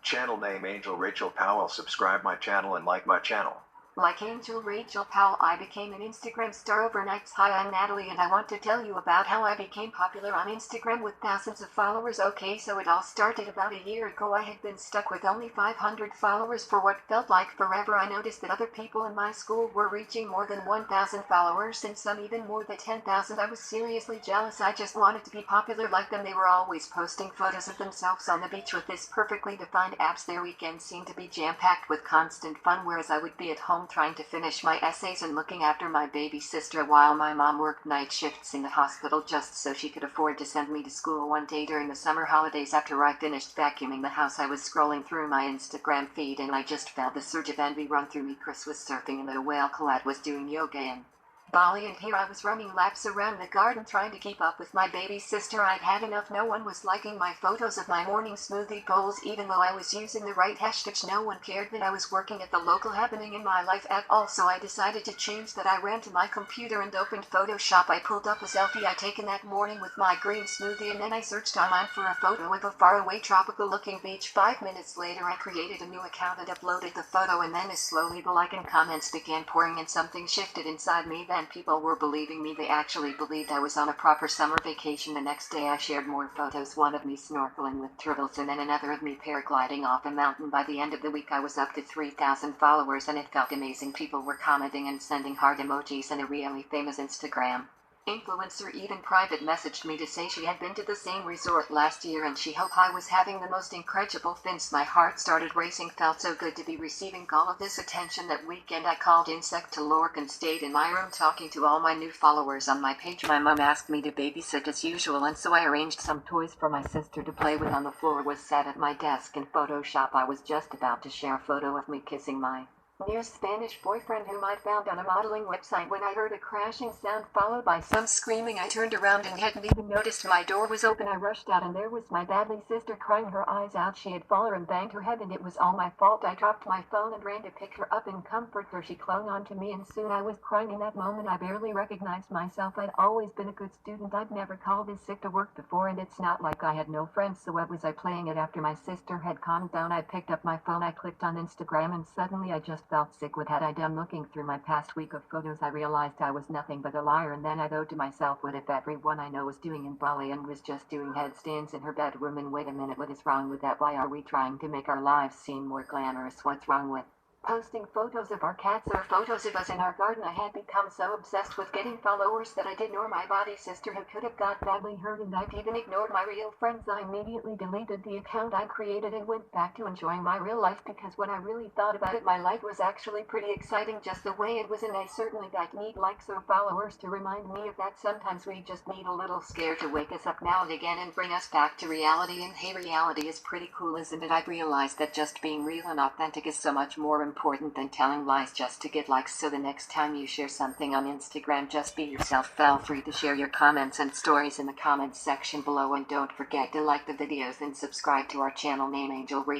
Channel name Angel Rachel Powell. Subscribe my channel and like my channel. Like Angel Rachel Powell, I became an Instagram star overnight. Hi, I'm Natalie and I want to tell you about how I became popular on Instagram with thousands of followers. Okay, so it all started about a year ago. I had been stuck with only 500 followers for what felt like forever. I noticed that other people in my school were reaching more than 1,000 followers and some even more than 10,000. I was seriously jealous. I just wanted to be popular like them. They were always posting photos of themselves on the beach with this perfectly defined abs. Their weekends seemed to be jam-packed with constant fun, whereas I would be at home trying to finish my essays and looking after my baby sister while my mom worked night shifts in the hospital just so she could afford to send me to school. One day during the summer holidays, after I finished vacuuming the house, I was scrolling through my Instagram feed and I just felt the surge of envy run through me. Chris was surfing and the whale Colette was doing yoga in Bali, and here I was running laps around the garden trying to keep up with my baby sister. I'd had enough. No one was liking my photos of my morning smoothie bowls, even though I was using the right hashtags. No one cared that I was working at the local happening in my life at all, so I decided to change that. I ran to my computer and opened Photoshop. I pulled up a selfie I'd taken that morning with my green smoothie, and then I searched online for a photo of a faraway tropical looking beach. 5 minutes later I created a new account and uploaded the photo, and then as slowly the like and comments began pouring in, something shifted inside me. Then people were believing me. They actually believed I was on a proper summer vacation. The next day I shared more photos, one of me snorkeling with turtles and then another of me paragliding off a mountain. By the end of the week I was up to 3,000 followers and it felt amazing. People were commenting and sending heart emojis, and a really famous Instagram influencer even private messaged me to say she had been to the same resort last year and she hoped I was having the most incredible fins. My heart started racing. Felt so good to be receiving all of this attention. That weekend I called insect to Lork and stayed in my room talking to all my new followers on my page. My mom asked me to babysit as usual, and so I arranged some toys for my sister to play with on the floor. Was sat at my desk in Photoshop. I was just about to share a photo of me kissing my near Spanish boyfriend whom I'd found on a modeling website when I heard a crashing sound followed by some screaming. I turned around and hadn't even noticed my door was open. I rushed out and there was my badly sister crying her eyes out. She had fallen and banged her head and it was all my fault. I dropped my phone and ran to pick her up and comfort her. She clung on to me and soon I was crying. In that moment I barely recognized myself. I'd always been a good student. I'd never called in sick to work before, and it's not like I had no friends, so what was I playing it? After my sister had calmed down I picked up my phone, I clicked on Instagram, and suddenly I just felt sick. What had I done? Looking through my past week of photos I realized I was nothing but a liar, and then I thought to myself, what if everyone I know was doing in Bali and was just doing headstands in her bedroom? And wait a minute, what is wrong with that? Why are we trying to make our lives seem more glamorous? What's wrong with posting photos of our cats or photos of us in our garden? I had become so obsessed with getting followers that I did ignore my body sister who could have got badly hurt, and I'd even ignored my real friends. I immediately deleted the account I created and went back to enjoying my real life, because when I really thought about it, my life was actually pretty exciting just the way it was, and I certainly don't need likes or followers to remind me of that. Sometimes we just need a little scare to wake us up now and again and bring us back to reality, and hey, reality is pretty cool, isn't it? I've realized that just being real and authentic is so much more important than telling lies just to get likes. So the next time you share something on Instagram, just be yourself. Feel free to share your comments and stories in the comments section below, and don't forget to like the videos and subscribe to our channel name Angel Rachel.